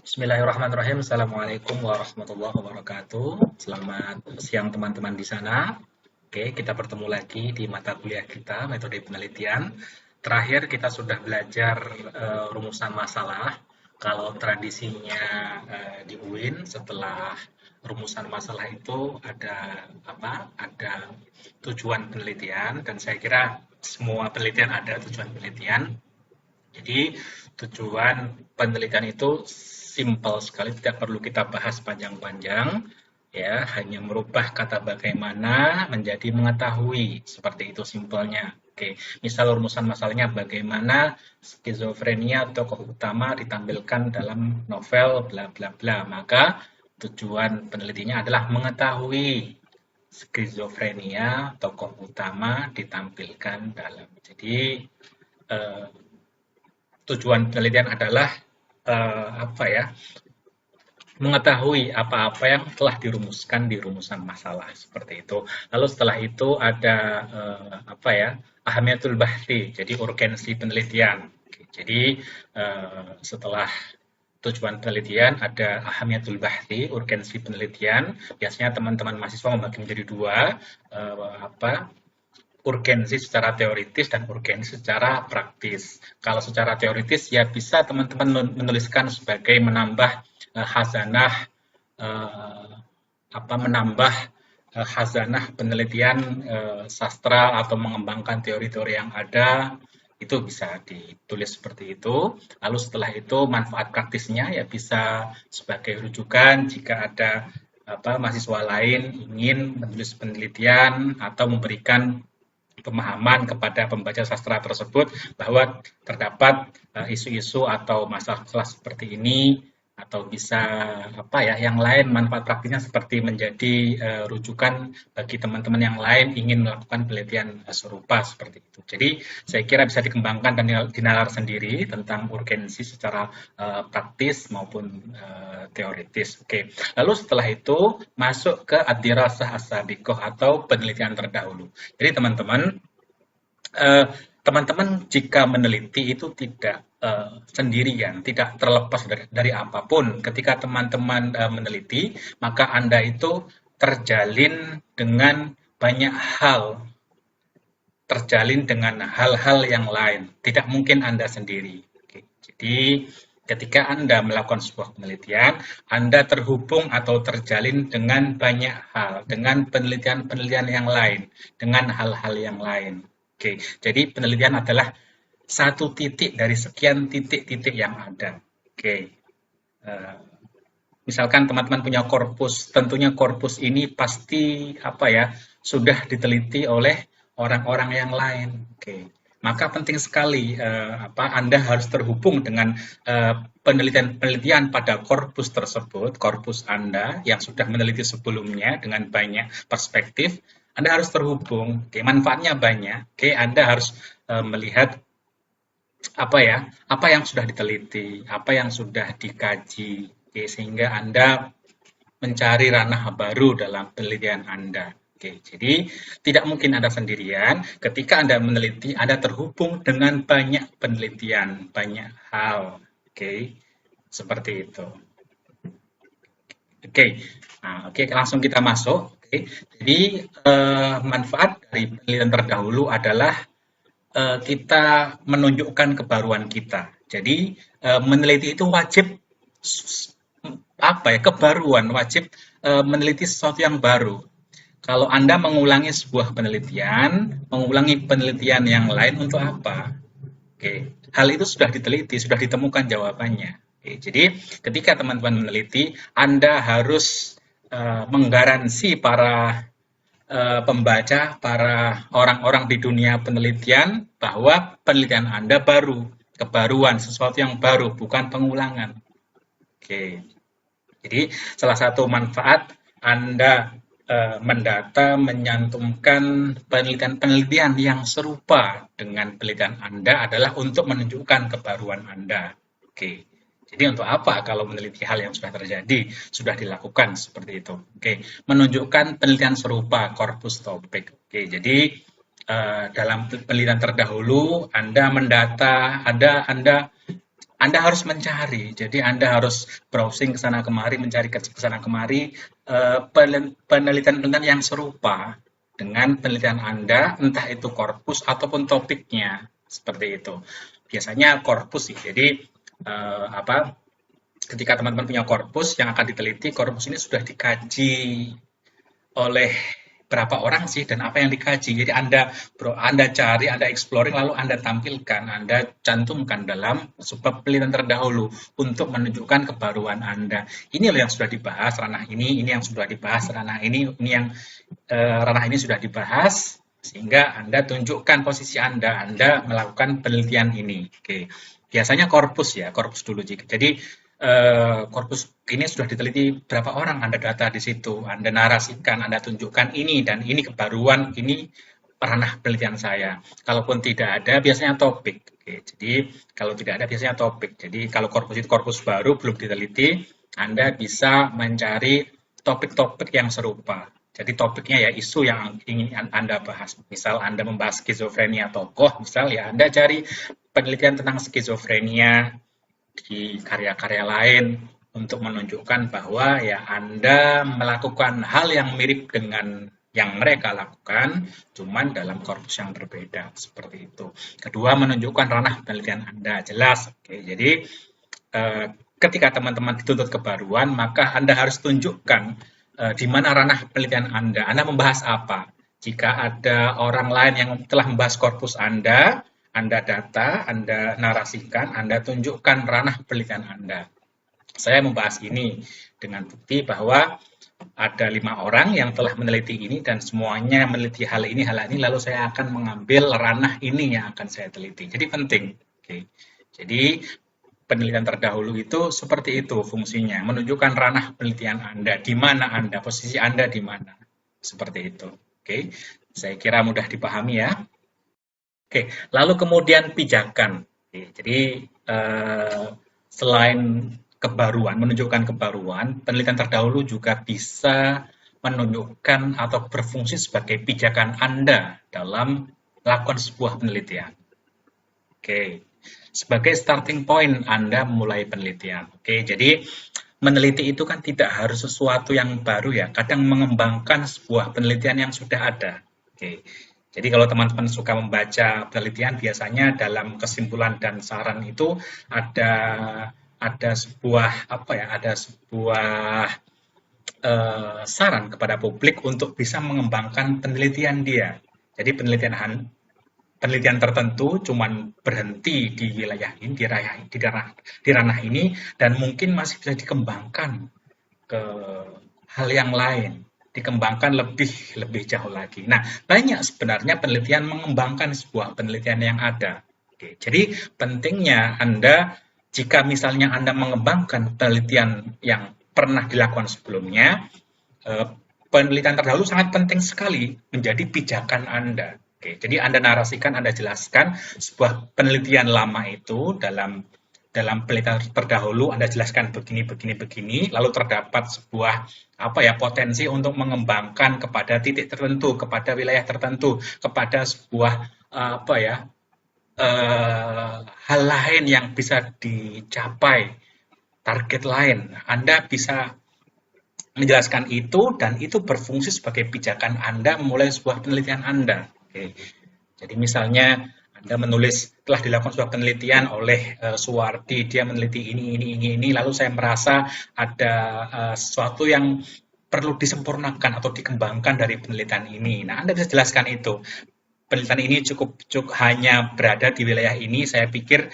Bismillahirrahmanirrahim. Assalamualaikum warahmatullahi wabarakatuh. Selamat siang teman-teman di sana. Oke, kita bertemu lagi di mata kuliah kita, metode penelitian. Terakhir kita sudah belajar rumusan masalah. Kalau tradisinya di UIN, setelah rumusan masalah itu ada apa? Ada tujuan penelitian, dan saya kira semua penelitian ada tujuan penelitian. Jadi tujuan penelitian itu simpel sekali, tidak perlu kita bahas panjang-panjang, ya, hanya merubah kata bagaimana menjadi mengetahui, seperti itu simpelnya. Oke, misal rumusan masalahnya bagaimana skizofrenia tokoh utama ditampilkan dalam novel bla bla bla, maka tujuan penelitinya adalah mengetahui skizofrenia tokoh utama ditampilkan dalam. Jadi eh, tujuan penelitian adalah apa ya, mengetahui apa-apa yang telah dirumuskan di rumusan masalah seperti itu. Lalu setelah itu ada apa ya, ahamiyatul bahthi, jadi urgensi penelitian. Jadi setelah tujuan penelitian ada ahamiyatul bahthi, urgensi penelitian. Biasanya teman-teman mahasiswa membagi menjadi dua, apa, urgensi secara teoritis dan urgensi secara praktis. Kalau secara teoritis ya bisa teman-teman menuliskan sebagai menambah khazanah, eh, apa, menambah khazanah penelitian sastra atau mengembangkan teori-teori yang ada, itu bisa ditulis seperti itu. Lalu setelah itu manfaat praktisnya ya bisa sebagai rujukan jika ada apa, mahasiswa lain ingin menulis penelitian atau memberikan pemahaman kepada pembaca sastra tersebut bahwa terdapat isu-isu atau masalah seperti ini, atau bisa apa ya, yang lain manfaat praktisnya seperti menjadi rujukan bagi teman-teman yang lain ingin melakukan penelitian serupa seperti itu. Jadi saya kira bisa dikembangkan dan dinalar sendiri tentang urgensi secara praktis maupun teoritis. Oke. Lalu setelah itu masuk ke ad-dirasah as-sabiqah atau penelitian terdahulu. Jadi teman-teman jika meneliti itu tidak sendirian, tidak terlepas dari apapun. Ketika teman-teman meneliti, maka Anda itu terjalin dengan banyak hal, terjalin dengan hal-hal yang lain. Tidak mungkin Anda sendiri. Oke. Jadi ketika Anda melakukan sebuah penelitian, Anda terhubung atau terjalin dengan banyak hal, dengan penelitian-penelitian yang lain, dengan hal-hal yang lain. Oke, jadi penelitian adalah satu titik dari sekian titik-titik yang ada. Oke, eh, misalkan teman-teman punya korpus, tentunya korpus ini pasti apa ya, sudah diteliti oleh orang-orang yang lain. Oke, maka penting sekali apa, Anda harus terhubung dengan penelitian-penelitian pada korpus tersebut, korpus Anda yang sudah meneliti sebelumnya dengan banyak perspektif. Anda harus terhubung. Oke, manfaatnya banyak. Oke, Anda harus melihat apa ya, apa yang sudah diteliti, apa yang sudah dikaji, oke, sehingga Anda mencari ranah baru dalam penelitian Anda. Oke, jadi tidak mungkin Anda sendirian. Ketika Anda meneliti, Anda terhubung dengan banyak penelitian, banyak hal. Oke, seperti itu. Oke, nah, oke, langsung kita masuk. Oke, jadi manfaat dari penelitian terdahulu adalah kita menunjukkan kebaruan kita. Jadi meneliti itu wajib apa ya, kebaruan, wajib meneliti sesuatu yang baru. Kalau Anda mengulangi sebuah penelitian, mengulangi penelitian yang lain untuk apa? Oke, hal itu sudah diteliti, sudah ditemukan jawabannya. Oke, jadi ketika teman-teman meneliti, Anda harus menggaransi para pembaca, para orang-orang di dunia penelitian bahwa penelitian Anda baru, kebaruan, sesuatu yang baru, bukan pengulangan. Oke, jadi salah satu manfaat Anda mendata, menyantumkan penelitian-penelitian yang serupa dengan penelitian Anda adalah untuk menunjukkan kebaruan Anda. Oke. Jadi untuk apa kalau meneliti hal yang sudah terjadi, sudah dilakukan seperti itu. Oke, menunjukkan penelitian serupa, korpus topik. Oke, jadi dalam penelitian terdahulu Anda mendata, Anda Anda harus mencari. Jadi Anda harus browsing ke sana kemari, mencari ke sana kemari penelitian-penelitian yang serupa dengan penelitian Anda, entah itu korpus ataupun topiknya, seperti itu. Biasanya korpus sih. Jadi apa? Ketika teman-teman punya korpus yang akan diteliti, korpus ini sudah dikaji oleh berapa orang sih dan apa yang dikaji. Jadi Anda cari, Anda exploring, lalu Anda tampilkan, Anda cantumkan dalam sebuah penelitian terdahulu untuk menunjukkan kebaruan Anda. Ini loh yang sudah dibahas ranah ini yang sudah dibahas ranah ini yang ranah ini sudah dibahas, sehingga Anda tunjukkan posisi Anda melakukan penelitian ini. Oke. Biasanya korpus ya, korpus dulu. Jadi korpus ini sudah diteliti berapa orang, Anda data di situ, Anda narasikan, Anda tunjukkan ini dan ini kebaruan, ini ranah penelitian saya. Kalaupun tidak ada, biasanya topik. Oke, jadi kalau tidak ada, biasanya topik. Jadi kalau korpus itu korpus baru, belum diteliti, Anda bisa mencari topik-topik yang serupa. Jadi topiknya ya isu yang ingin Anda bahas. Misal Anda membahas skizofrenia tokoh, misal ya Anda cari penelitian tentang skizofrenia di karya-karya lain untuk menunjukkan bahwa ya Anda melakukan hal yang mirip dengan yang mereka lakukan, cuman dalam korpus yang berbeda, seperti itu. Kedua, menunjukkan ranah penelitian Anda, jelas. Oke, jadi ketika teman-teman dituntut kebaruan, maka Anda harus tunjukkan di mana ranah penelitian Anda membahas apa. Jika ada orang lain yang telah membahas korpus Anda data, Anda narasikan, Anda tunjukkan ranah penelitian Anda. Saya membahas ini dengan bukti bahwa ada 5 orang yang telah meneliti ini dan semuanya meneliti hal ini, lalu saya akan mengambil ranah ini yang akan saya teliti. Jadi penting. Oke. Jadi penelitian terdahulu itu seperti itu fungsinya, menunjukkan ranah penelitian Anda, di mana Anda, posisi Anda di mana. Seperti itu. Oke. Saya kira mudah dipahami ya. Oke, lalu kemudian pijakan. Oke, jadi selain kebaruan, menunjukkan kebaruan, penelitian terdahulu juga bisa menunjukkan atau berfungsi sebagai pijakan Anda dalam melakukan sebuah penelitian. Oke, sebagai starting point Anda memulai penelitian. Oke, jadi meneliti itu kan tidak harus sesuatu yang baru ya, kadang mengembangkan sebuah penelitian yang sudah ada. Oke. Jadi kalau teman-teman suka membaca penelitian, biasanya dalam kesimpulan dan saran itu ada sebuah saran kepada publik untuk bisa mengembangkan penelitian dia. Jadi penelitian tertentu cuman berhenti di wilayah ini, di ranah ini, dan mungkin masih bisa dikembangkan ke hal yang lain, dikembangkan lebih jauh lagi. Nah, banyak sebenarnya penelitian mengembangkan sebuah penelitian yang ada. Oke, jadi pentingnya Anda, jika misalnya Anda mengembangkan penelitian yang pernah dilakukan sebelumnya, penelitian terdahulu sangat penting sekali menjadi pijakan Anda. Oke, jadi Anda narasikan, Anda jelaskan sebuah penelitian lama itu dalam penelitian terdahulu Anda jelaskan begini, lalu terdapat sebuah potensi untuk mengembangkan kepada titik tertentu, kepada wilayah tertentu, kepada sebuah hal lain yang bisa dicapai, target lain. Anda bisa menjelaskan itu dan itu berfungsi sebagai pijakan Anda memulai sebuah penelitian Anda. Oke. Jadi misalnya Anda menulis telah dilakukan sebuah penelitian oleh Suwardi, dia meneliti ini, lalu saya merasa ada sesuatu yang perlu disempurnakan atau dikembangkan dari penelitian ini. Nah, Anda bisa jelaskan itu. Penelitian ini cukup hanya berada di wilayah ini, saya pikir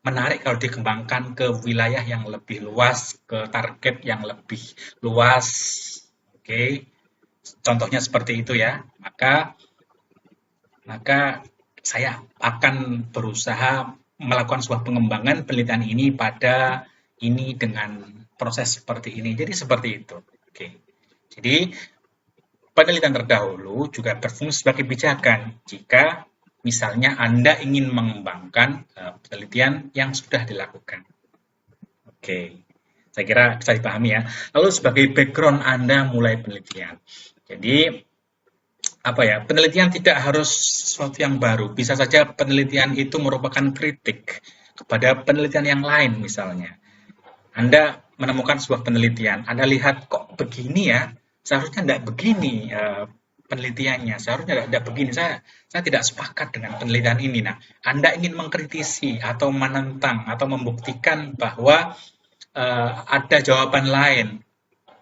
menarik kalau dikembangkan ke wilayah yang lebih luas, ke target yang lebih luas. Oke. Contohnya seperti itu ya. Maka saya akan berusaha melakukan sebuah pengembangan penelitian ini pada ini dengan proses seperti ini. Jadi seperti itu. Oke. Jadi penelitian terdahulu juga berfungsi sebagai pijakan jika misalnya Anda ingin mengembangkan penelitian yang sudah dilakukan. Oke. Saya kira bisa dipahami ya. Lalu sebagai background Anda mulai penelitian. Jadi penelitian tidak harus sesuatu yang baru. Bisa saja penelitian itu merupakan kritik kepada penelitian yang lain misalnya. Anda menemukan sebuah penelitian, Anda lihat kok begini ya, seharusnya tidak begini penelitiannya, seharusnya tidak begini. Saya tidak sepakat dengan penelitian ini. Nah, Anda ingin mengkritisi atau menentang atau membuktikan bahwa ada jawaban lain,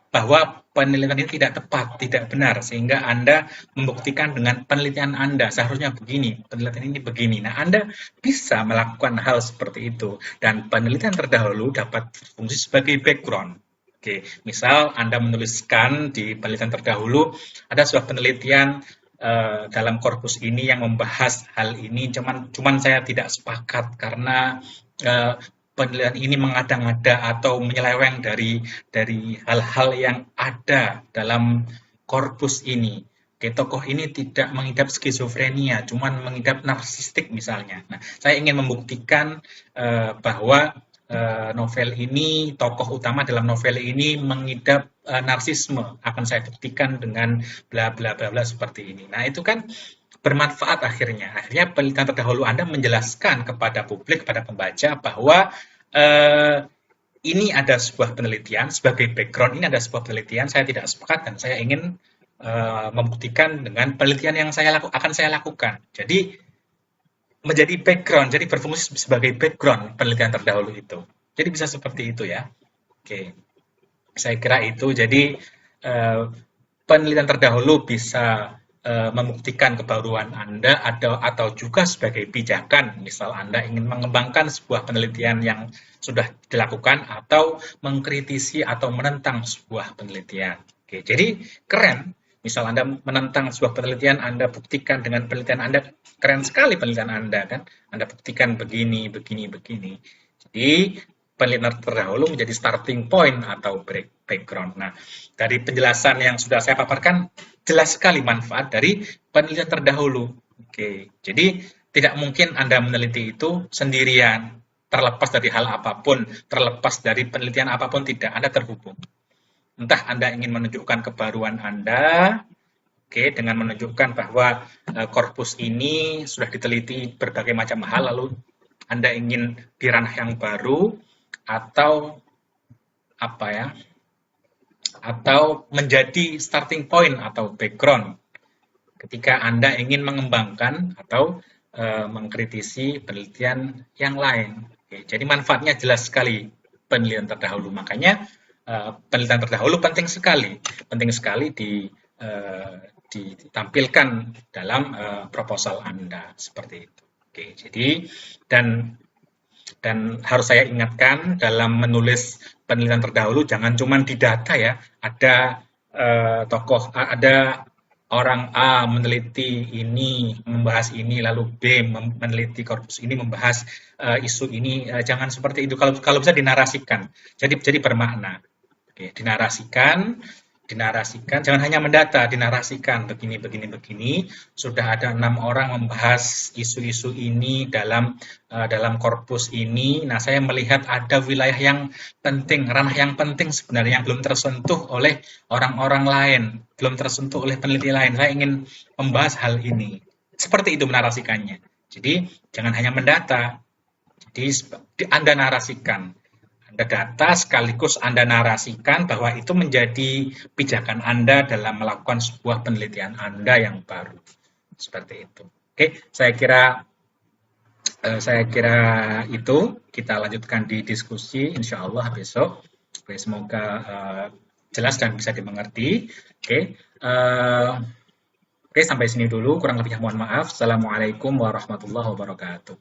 bahwa penelitian ini tidak tepat, tidak benar, sehingga Anda membuktikan dengan penelitian Anda, seharusnya begini, penelitian ini begini. Nah, Anda bisa melakukan hal seperti itu, dan penelitian terdahulu dapat berfungsi sebagai background. Oke, misal Anda menuliskan di penelitian terdahulu, ada sebuah penelitian dalam korpus ini yang membahas hal ini, cuman saya tidak sepakat karena uh, penelitian ini mengada-ngada atau menyeleweng dari hal-hal yang ada dalam korpus ini. Oke, tokoh ini tidak mengidap skizofrenia, cuman mengidap narsistik misalnya. Nah, saya ingin membuktikan bahwa novel ini, tokoh utama dalam novel ini mengidap narsisme. Akan saya buktikan dengan bla bla bla bla seperti ini. Nah, itu kan bermanfaat akhirnya. Akhirnya penelitian terdahulu Anda menjelaskan kepada publik, kepada pembaca bahwa eh, ini ada sebuah penelitian sebagai background, ini ada sebuah penelitian, saya tidak sepakat dan saya ingin membuktikan dengan penelitian yang akan saya lakukan. Jadi menjadi background, jadi berfungsi sebagai background penelitian terdahulu itu. Jadi bisa seperti itu ya. Oke, saya kira itu. Jadi eh, penelitian terdahulu bisa membuktikan kebaruan Anda atau juga sebagai pijakan, misal Anda ingin mengembangkan sebuah penelitian yang sudah dilakukan atau mengkritisi atau menentang sebuah penelitian. Oke, jadi keren. Misal Anda menentang sebuah penelitian, Anda buktikan dengan penelitian Anda, keren sekali penelitian Anda kan. Anda buktikan begini, begini, begini. Jadi penelitian terdahulu menjadi starting point atau background. Nah, dari penjelasan yang sudah saya paparkan, jelas sekali manfaat dari penelitian terdahulu. Oke, jadi tidak mungkin Anda meneliti itu sendirian, terlepas dari hal apapun, terlepas dari penelitian apapun, tidak. Anda terhubung. Entah Anda ingin menunjukkan kebaruan Anda, oke, dengan menunjukkan bahwa korpus ini sudah diteliti berbagai macam hal, lalu Anda ingin di ranah yang baru, atau apa ya, atau menjadi starting point atau background ketika Anda ingin mengembangkan atau mengkritisi penelitian yang lain. Oke, jadi manfaatnya jelas sekali penelitian terdahulu. Makanya penelitian terdahulu penting sekali ditampilkan dalam proposal Anda seperti itu. Oke, jadi dan harus saya ingatkan dalam menulis penelitian terdahulu jangan cuma di data ya, ada ada orang A meneliti ini, membahas ini, lalu B meneliti korpus ini, membahas isu ini, jangan seperti itu. Kalau bisa dinarasikan, jadi bermakna. Oke, dinarasikan, jangan hanya mendata, dinarasikan begini. Sudah ada 6 orang membahas isu-isu ini dalam korpus ini. Nah, saya melihat ada wilayah yang penting, ranah yang penting sebenarnya yang belum tersentuh oleh orang-orang lain, belum tersentuh oleh peneliti lain. Saya ingin membahas hal ini. Seperti itu menarasikannya. Jadi, jangan hanya mendata. Jadi, Anda narasikan. Anda data sekaligus Anda narasikan bahwa itu menjadi pijakan Anda dalam melakukan sebuah penelitian Anda yang baru. Seperti itu. Oke, saya kira itu kita lanjutkan di diskusi insya Allah besok. Oke, semoga jelas dan bisa dimengerti. Oke, sampai sini dulu. Kurang lebihnya mohon maaf. Assalamualaikum warahmatullahi wabarakatuh.